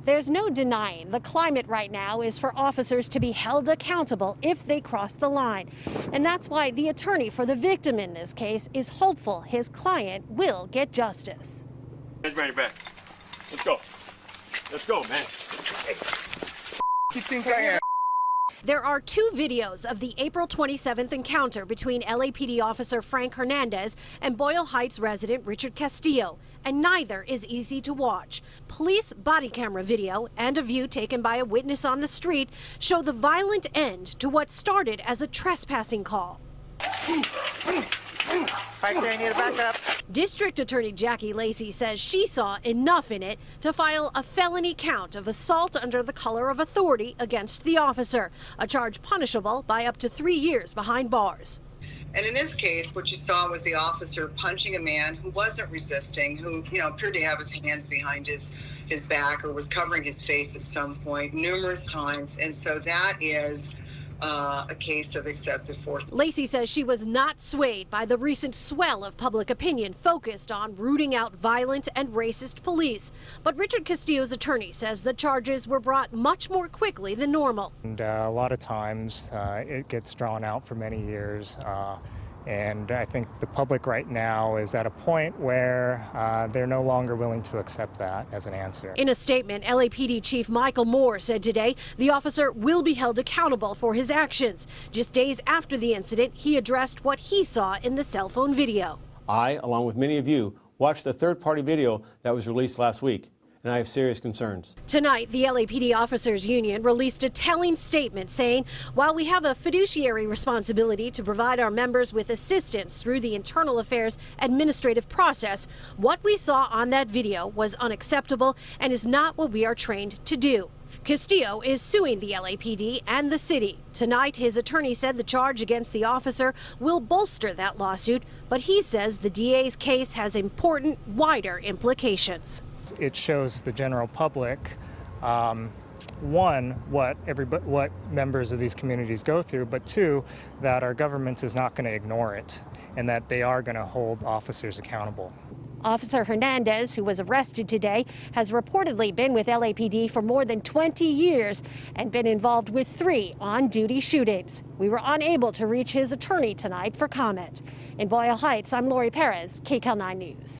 There's no denying the climate right now is for officers to be held accountable if they cross the line. And that's why the attorney for the victim in this case is hopeful his client will get justice. Let's bring it back. Let's go. Let's go, man. Hey. You think I am? There are two videos of the April 27th encounter between LAPD officer Frank Hernandez and Boyle Heights resident Richard Castillo, and neither is easy to watch. Police body camera video and a view taken by a witness on the street show the violent end to what started as a trespassing call. Right there, you need to back up. District Attorney Jackie Lacey says she saw enough in it to file a felony count of assault under the color of authority against the officer, a charge punishable by up to 3 years behind bars. And in this case, what you saw was the officer punching a man who wasn't resisting, who, appeared to have his hands behind his back or was covering his face at some point numerous times. And so that is a case of excessive force. Lacey says she was not swayed by the recent swell of public opinion focused on rooting out violent and racist police. But Richard Castillo's attorney says the charges were brought much more quickly than normal. And a lot of times it gets drawn out for many years. And I think the public right now is at a point where they're no longer willing to accept that as an answer. In a statement, LAPD Chief Michael Moore said today the officer will be held accountable for his actions. Just days after the incident, he addressed what he saw in the cell phone video. I, along with many of you, watched the third-party video that was released last week, and I have serious concerns. Tonight, the LAPD Officers Union released a telling statement saying, while we have a fiduciary responsibility to provide our members with assistance through the internal affairs administrative process, what we saw on that video was unacceptable and is not what we are trained to do. Castillo is suing the LAPD and the city. Tonight, his attorney said the charge against the officer will bolster that lawsuit, but he says the DA's case has important, wider implications. It shows the general public, one, what members of these communities go through, but two, that our government is not going to ignore it and that they are going to hold officers accountable. Officer Hernandez, who was arrested today, has reportedly been with LAPD for more than 20 years and been involved with 3 on-duty shootings. We were unable to reach his attorney tonight for comment. In Boyle Heights, I'm Lori Perez, KCAL 9 News.